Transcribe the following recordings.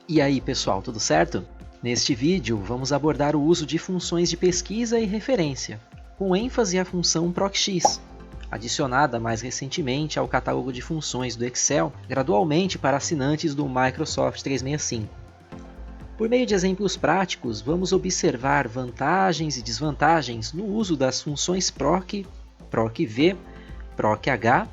E aí pessoal, tudo certo? Neste vídeo vamos abordar o uso de funções de pesquisa e referência, com ênfase à função PROC-X, adicionada mais recentemente ao catálogo de funções do Excel, gradualmente para assinantes do Microsoft 365. Por meio de exemplos práticos, vamos observar vantagens e desvantagens no uso das funções PROC, PROC-V, PROC-H,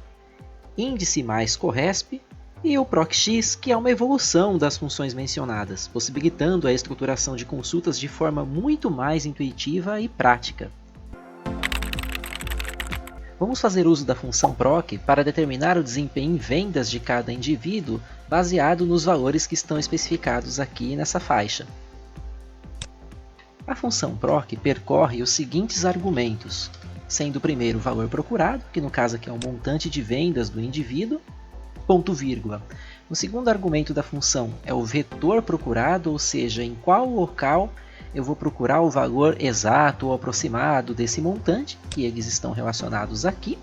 índice mais corresp e o PROC-X, que é uma evolução das funções mencionadas, possibilitando a estruturação de consultas de forma muito mais intuitiva e prática. Vamos fazer uso da função PROC para determinar o desempenho em vendas de cada indivíduo baseado nos valores que estão especificados aqui nessa faixa. A função PROC percorre os seguintes argumentos, sendo o primeiro o valor procurado, que no caso aqui é o montante de vendas do indivíduo, ponto vírgula. O segundo argumento da função é o vetor procurado, ou seja, em qual local eu vou procurar o valor exato ou aproximado desse montante, que eles estão relacionados aqui,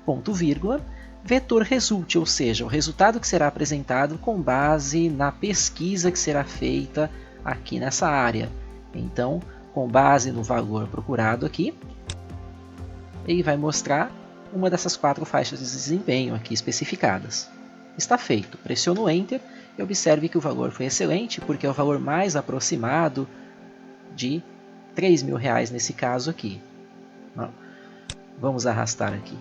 ponto vírgula. Vetor result, ou seja, o resultado que será apresentado com base na pesquisa que será feita aqui nessa área. Então, com base no valor procurado aqui, ele vai mostrar uma dessas 4 faixas de desempenho aqui especificadas. Está feito. Pressiono Enter e observe que o valor foi excelente, porque é o valor mais aproximado de R$3.000 nesse caso aqui. Vamos arrastar aqui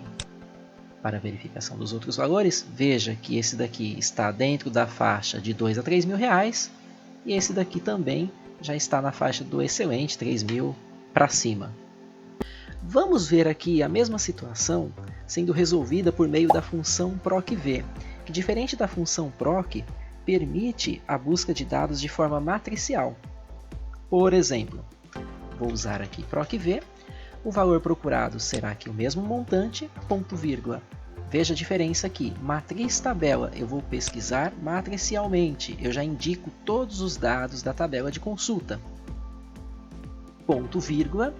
para a verificação dos outros valores. Veja que esse daqui está dentro da faixa de R$2.000 a R$3.000 e esse daqui também já está na faixa do excelente, 3.000 para cima. Vamos ver aqui a mesma situação sendo resolvida por meio da função PROC-V, que diferente da função PROC, permite a busca de dados de forma matricial. Por exemplo, vou usar aqui PROC-V, o valor procurado será aqui o mesmo montante, ponto vírgula. Veja a diferença aqui, matriz tabela, eu vou pesquisar matricialmente, eu já indico todos os dados da tabela de consulta. Ponto vírgula,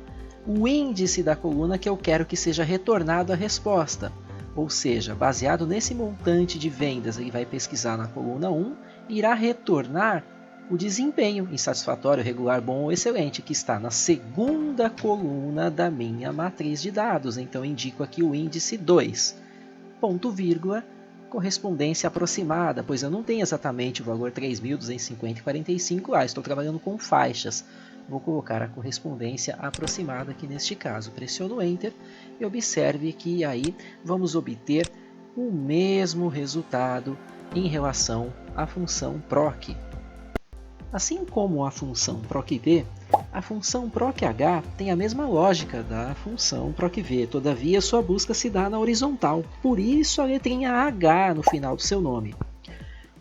o índice da coluna que eu quero que seja retornado a resposta, ou seja, baseado nesse montante de vendas, ele vai pesquisar na coluna 1 e irá retornar o desempenho insatisfatório, regular, bom ou excelente, que está na segunda coluna da minha matriz de dados. Então, indico aqui o índice 2, ponto vírgula, correspondência aproximada, pois eu não tenho exatamente o valor 3.250,45, estou trabalhando com faixas. Vou colocar a correspondência aproximada aqui neste caso. Pressiono Enter e observe que aí vamos obter o mesmo resultado em relação à função PROC. Assim como a função PROC-V, a função PROC-H tem a mesma lógica da função PROC-V, todavia sua busca se dá na horizontal, por isso a letrinha H no final do seu nome.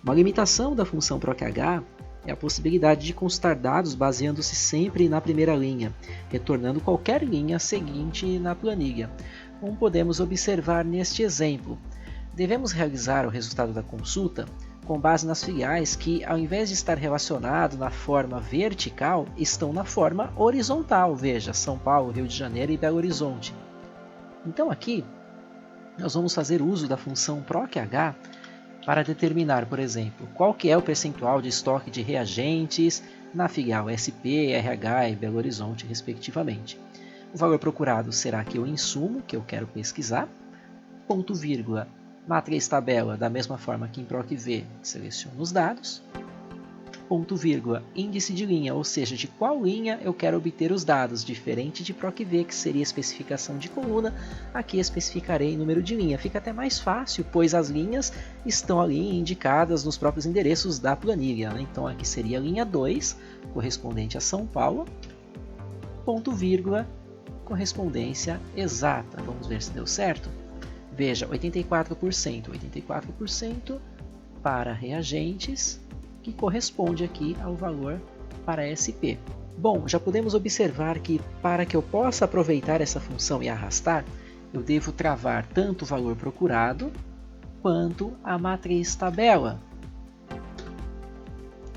Uma limitação da função PROC-H é a possibilidade de consultar dados baseando-se sempre na primeira linha, retornando qualquer linha seguinte na planilha. Como podemos observar neste exemplo, devemos realizar o resultado da consulta com base nas filiais que, ao invés de estar relacionado na forma vertical, estão na forma horizontal. Veja, São Paulo, Rio de Janeiro e Belo Horizonte. Então aqui, nós vamos fazer uso da função PROC-H para determinar, por exemplo, qual que é o percentual de estoque de reagentes na filial SP, RH e Belo Horizonte, respectivamente. O valor procurado será aqui o insumo que eu quero pesquisar, ponto vírgula, matriz tabela, da mesma forma que em PROC-V, seleciono os dados, ponto vírgula, índice de linha, ou seja, de qual linha eu quero obter os dados, diferente de PROC-V, que seria especificação de coluna, aqui especificarei número de linha. Fica até mais fácil, pois as linhas estão ali indicadas nos próprios endereços da planilha. Então aqui seria a linha 2, correspondente a São Paulo, ponto vírgula, correspondência exata. Vamos ver se deu certo. Veja, 84% para reagentes, que corresponde aqui ao valor para SP. Bom, já podemos observar que para que eu possa aproveitar essa função e arrastar, eu devo travar tanto o valor procurado quanto a matriz tabela.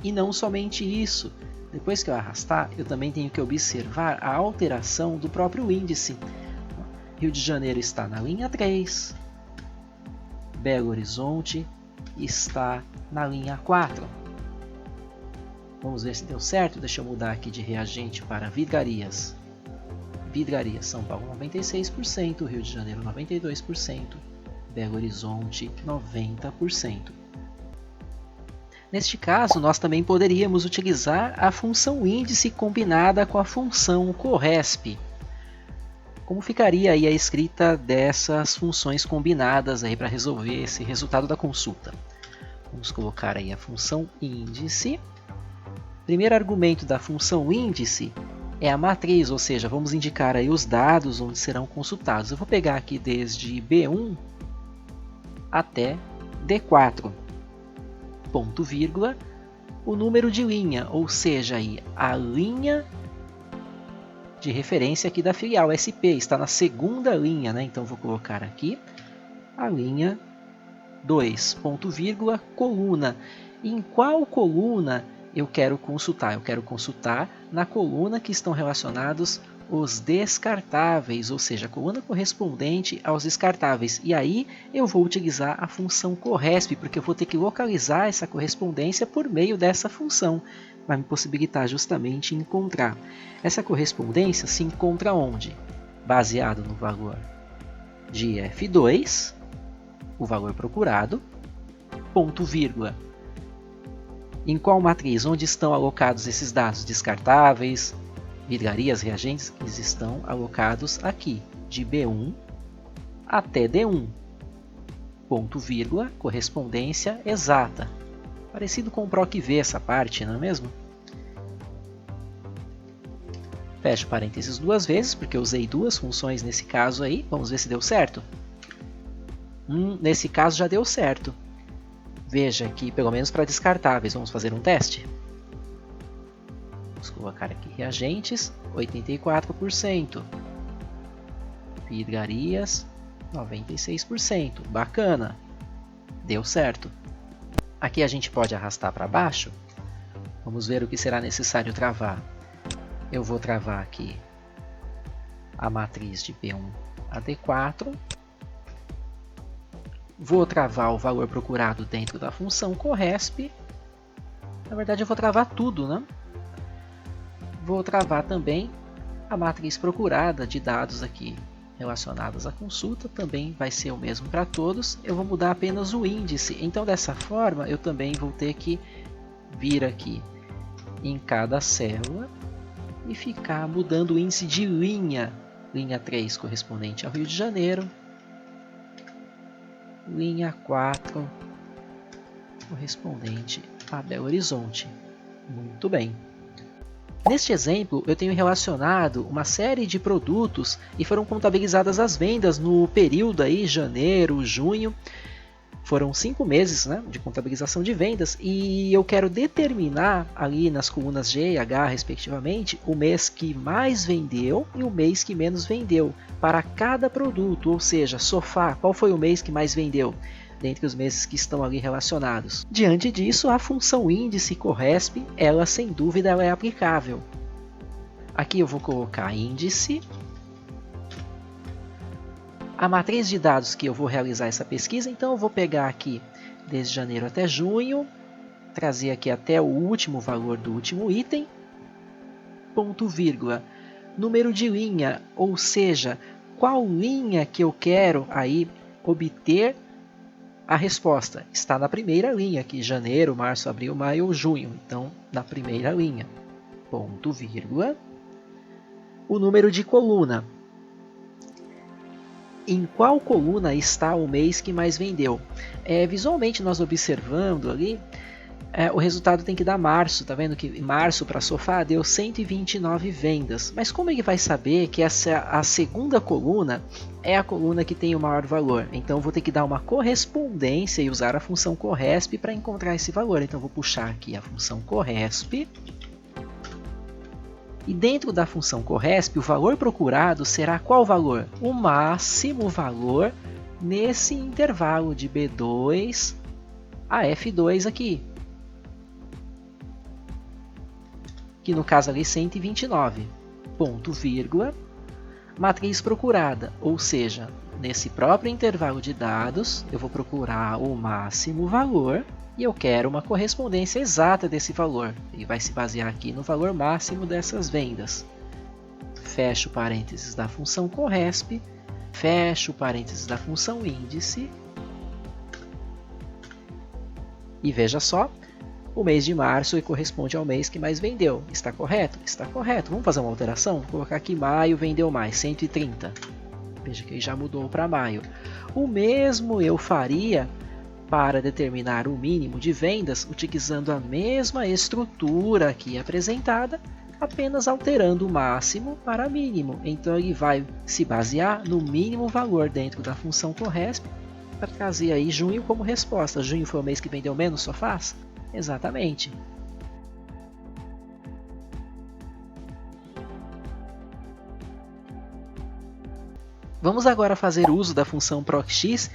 E não somente isso, depois que eu arrastar, eu também tenho que observar a alteração do próprio índice. Rio de Janeiro está na linha 3, Belo Horizonte está na linha 4. Vamos ver se deu certo. Deixa eu mudar aqui de reagente para vidrarias. Vidrarias, São Paulo 96%, Rio de Janeiro 92%, Belo Horizonte 90%. Neste caso, nós também poderíamos utilizar a função índice combinada com a função corresp. Como ficaria aí a escrita dessas funções combinadas aí para resolver esse resultado da consulta? Vamos colocar aí a função índice. Primeiro argumento da função índice é a matriz, ou seja, vamos indicar aí os dados onde serão consultados. Eu vou pegar aqui desde B1 até D4. Ponto, vírgula, o número de linha, ou seja, aí, a linha de referência aqui da filial SP, está na segunda linha, né? Então vou colocar aqui a linha 2, ponto, vírgula, coluna. Em qual coluna eu quero consultar? Eu quero consultar na coluna que estão relacionados os descartáveis, ou seja, a coluna correspondente aos descartáveis. E aí eu vou utilizar a função corresp, porque eu vou ter que localizar essa correspondência por meio dessa função. Vai me possibilitar justamente encontrar. Essa correspondência se encontra onde? Baseado no valor de F2, o valor procurado, ponto, vírgula. Em qual matriz? Onde estão alocados esses dados descartáveis, vidrarias, reagentes? Eles estão alocados aqui, de B1 até D1. Ponto, vírgula, correspondência exata. Parecido com o PROC-V essa parte, não é mesmo? Fecho parênteses duas vezes, porque eu usei duas funções nesse caso aí. Vamos ver se deu certo. Nesse caso já deu certo. Veja que, pelo menos para descartáveis, vamos fazer um teste. Vamos colocar aqui reagentes, 84%. Vidrarias, 96%. Bacana. Deu certo. Aqui a gente pode arrastar para baixo. Vamos ver o que será necessário travar. Eu vou travar aqui a matriz de B1 a D4. Vou travar o valor procurado dentro da função corresp. Na verdade, eu vou travar tudo, né? Vou travar também a matriz procurada de dados aqui relacionados à consulta. Também vai ser o mesmo para todos. Eu vou mudar apenas o índice. Então, dessa forma, eu também vou ter que vir aqui em cada célula e ficar mudando o índice de linha. Linha 3 correspondente ao Rio de Janeiro. Linha 4 correspondente a Belo Horizonte. Muito bem. Neste exemplo, eu tenho relacionado uma série de produtos e foram contabilizadas as vendas no período aí, janeiro, junho. Foram 5 meses, né, de contabilização de vendas e eu quero determinar ali nas colunas G e H, respectivamente, o mês que mais vendeu e o mês que menos vendeu para cada produto, ou seja, sofá, qual foi o mês que mais vendeu? Dentre os meses que estão ali relacionados. Diante disso, a função índice corresp, ela sem dúvida ela é aplicável. Aqui eu vou colocar índice. A matriz de dados que eu vou realizar essa pesquisa, então eu vou pegar aqui desde janeiro até junho, trazer aqui até o último valor do último item, ponto, vírgula, número de linha, ou seja, qual linha que eu quero aí obter a resposta. Está na primeira linha aqui, janeiro, março, abril, maio ou junho. Então, na primeira linha, ponto, vírgula, o número de coluna. Em qual coluna está o mês que mais vendeu? Visualmente, nós observando ali, o resultado tem que dar março. Tá vendo que março para sofá deu 129 vendas. Mas como ele vai saber que a segunda coluna é a coluna que tem o maior valor? Então, eu vou ter que dar uma correspondência e usar a função corresp para encontrar esse valor. Então, eu vou puxar aqui a função corresp. E dentro da função corresp, o valor procurado será qual valor? O máximo valor nesse intervalo de B2 a F2 aqui. Que no caso ali 129. Ponto, vírgula, matriz procurada. Ou seja, nesse próprio intervalo de dados, eu vou procurar o máximo valor e eu quero uma correspondência exata desse valor. Ele vai se basear aqui no valor máximo dessas vendas. Fecho parênteses da função corresp, fecho parênteses da função índice. E veja só, o mês de março corresponde ao mês que mais vendeu. Está correto? Está correto. Vamos fazer uma alteração? Vou colocar aqui maio vendeu mais, 130. Veja que ele já mudou para maio. O mesmo eu faria para determinar o mínimo de vendas, utilizando a mesma estrutura aqui apresentada, apenas alterando o máximo para mínimo. Então ele vai se basear no mínimo valor dentro da função corresp para trazer aí junho como resposta. Junho foi o mês que vendeu menos sofás? Exatamente. Vamos agora fazer uso da função procx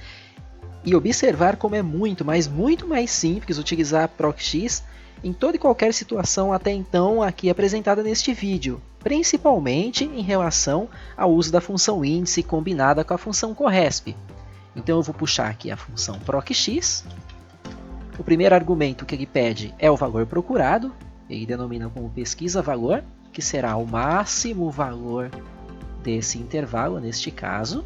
e observar como é muito, mas muito mais simples utilizar procx em toda e qualquer situação até então aqui apresentada neste vídeo, principalmente em relação ao uso da função índice combinada com a função corresp. Então eu vou puxar aqui a função procx. O primeiro argumento que ele pede é o valor procurado, ele denomina como pesquisa valor, que será o máximo valor desse intervalo neste caso.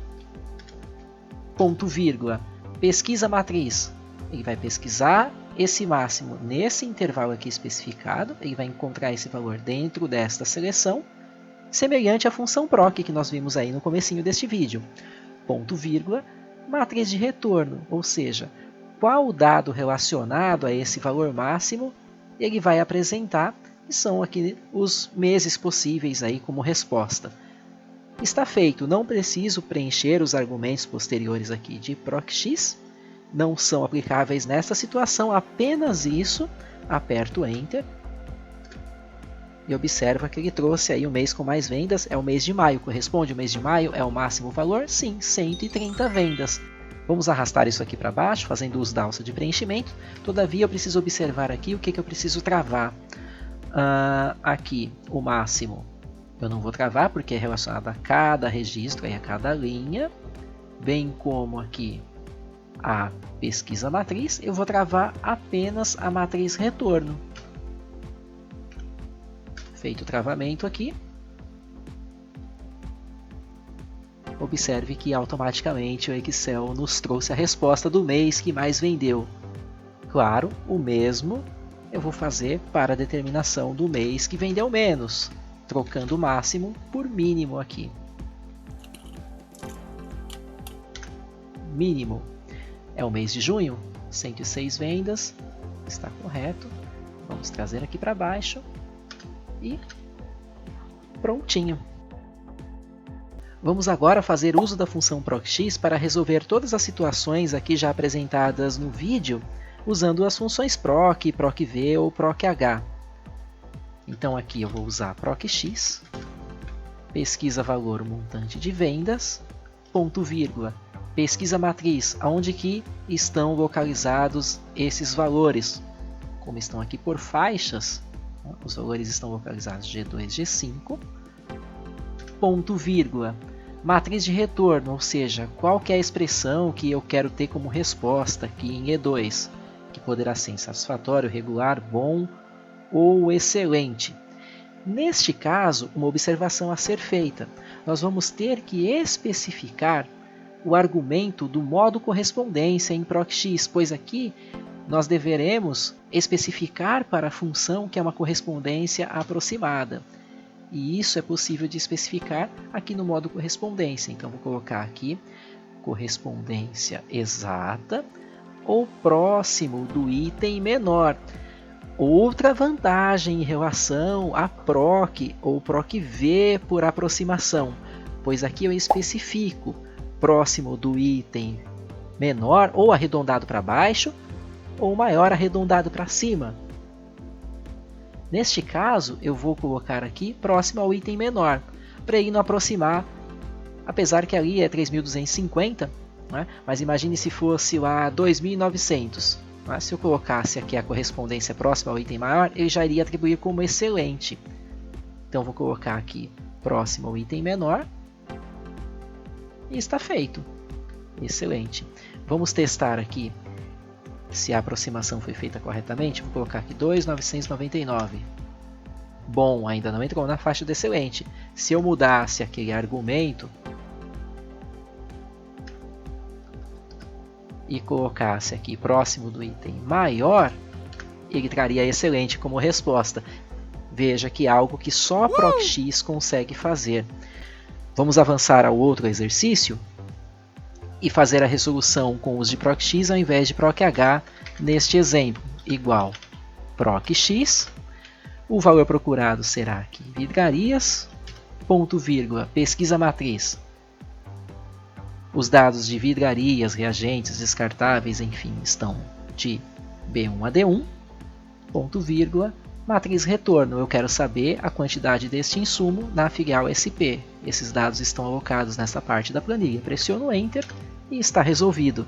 Ponto vírgula, pesquisa matriz, ele vai pesquisar esse máximo nesse intervalo aqui especificado, ele vai encontrar esse valor dentro desta seleção, semelhante à função proc que nós vimos aí no comecinho deste vídeo. Ponto vírgula, matriz de retorno, ou seja, qual o dado relacionado a esse valor máximo ele vai apresentar, e são aqui os meses possíveis aí como resposta. Está feito, não preciso preencher os argumentos posteriores aqui de procx, não são aplicáveis nesta situação, apenas isso, aperto Enter, e observa que ele trouxe aí o mês com mais vendas, é o mês de maio, corresponde ao mês de maio, é o máximo valor? Sim, 130 vendas. Vamos arrastar isso aqui para baixo, fazendo uso da alça de preenchimento, todavia eu preciso observar aqui o que eu preciso travar. Aqui, o máximo. Eu não vou travar porque é relacionado a cada registro e a cada linha, bem como aqui a pesquisa matriz, eu vou travar apenas a matriz retorno. Feito o travamento aqui, observe que automaticamente o Excel nos trouxe a resposta do mês que mais vendeu. Claro, o mesmo eu vou fazer para a determinação do mês que vendeu menos, trocando o máximo por mínimo aqui. Mínimo é o mês de junho, 106 vendas, está correto. Vamos trazer aqui para baixo e prontinho. Vamos agora fazer uso da função procx para resolver todas as situações aqui já apresentadas no vídeo, usando as funções proc, procv ou proch. Então aqui eu vou usar procx, pesquisa valor montante de vendas, ponto vírgula, pesquisa matriz, onde que estão localizados esses valores. Como estão aqui por faixas, os valores estão localizados G2, G5, ponto vírgula, matriz de retorno, ou seja, qual que é a expressão que eu quero ter como resposta aqui em E2, que poderá ser insatisfatório, regular, bom ou excelente. Neste caso, uma observação a ser feita, nós vamos ter que especificar o argumento do modo correspondência em procx, pois aqui nós deveremos especificar para a função que é uma correspondência aproximada. E isso é possível de especificar aqui no modo correspondência. Então, vou colocar aqui correspondência exata ou próximo do item menor. Outra vantagem em relação a proc ou procv por aproximação, pois aqui eu especifico próximo do item menor ou arredondado para baixo ou maior arredondado para cima. Neste caso, eu vou colocar aqui próximo ao item menor, para ele não aproximar, apesar que ali é 3.250, né? Mas imagine se fosse lá 2.900. Né? Se eu colocasse aqui a correspondência próxima ao item maior, ele já iria atribuir como excelente. Então, vou colocar aqui próximo ao item menor e está feito. Excelente. Vamos testar aqui se a aproximação foi feita corretamente. Vou colocar aqui 2.999. Bom, ainda não entrou na faixa do excelente. Se eu mudasse aquele argumento e colocasse aqui próximo do item maior, ele traria excelente como resposta. Veja que é algo que só a ProcX consegue fazer. Vamos avançar ao outro exercício e fazer a resolução com os de ProcX ao invés de ProcH neste exemplo. Igual ProcX, o valor procurado será aqui vidrarias, ponto vírgula, pesquisa matriz. Os dados de vidrarias, reagentes, descartáveis, enfim, estão de B1 a D1, ponto vírgula, matriz retorno. Eu quero saber a quantidade deste insumo na filial SP. Esses dados estão alocados nessa parte da planilha. Pressiono Enter e está resolvido.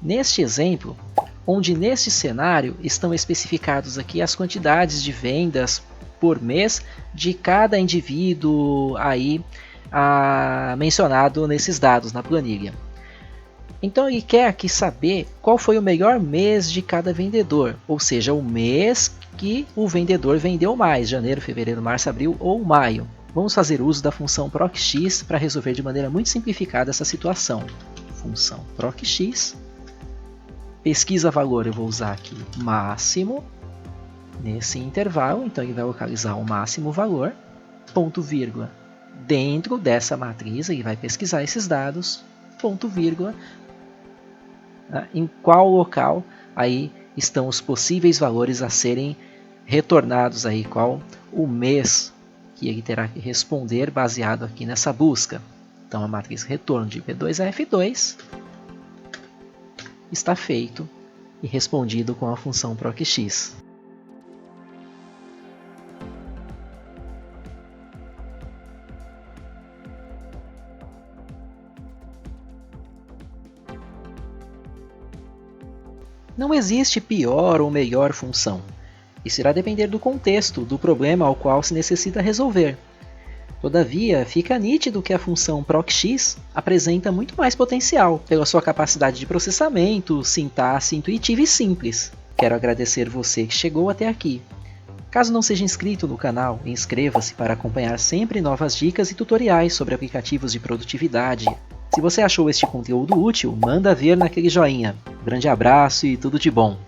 Neste exemplo, onde neste cenário estão especificados aqui as quantidades de vendas por mês de cada indivíduo aí mencionado nesses dados na planilha. Então ele quer aqui saber qual foi o melhor mês de cada vendedor, ou seja, o mês que o vendedor vendeu mais, janeiro, fevereiro, março, abril ou maio. Vamos fazer uso da função ProcX para resolver de maneira muito simplificada essa situação. Função ProcX, pesquisa valor, eu vou usar aqui máximo, nesse intervalo, então ele vai localizar o máximo valor, ponto vírgula, dentro dessa matriz ele vai pesquisar esses dados, ponto vírgula, em qual local aí estão os possíveis valores a serem retornados, aí, qual o mês que ele terá que responder baseado aqui nessa busca. Então a matriz retorno de P2 a F2 está feito e respondido com a função ProcX. Não existe pior ou melhor função. Isso irá depender do contexto, do problema ao qual se necessita resolver. Todavia, fica nítido que a função ProcX apresenta muito mais potencial pela sua capacidade de processamento, sintaxe intuitiva e simples. Quero agradecer você que chegou até aqui. Caso não seja inscrito no canal, inscreva-se para acompanhar sempre novas dicas e tutoriais sobre aplicativos de produtividade. Se você achou este conteúdo útil, manda ver naquele joinha. Grande abraço e tudo de bom!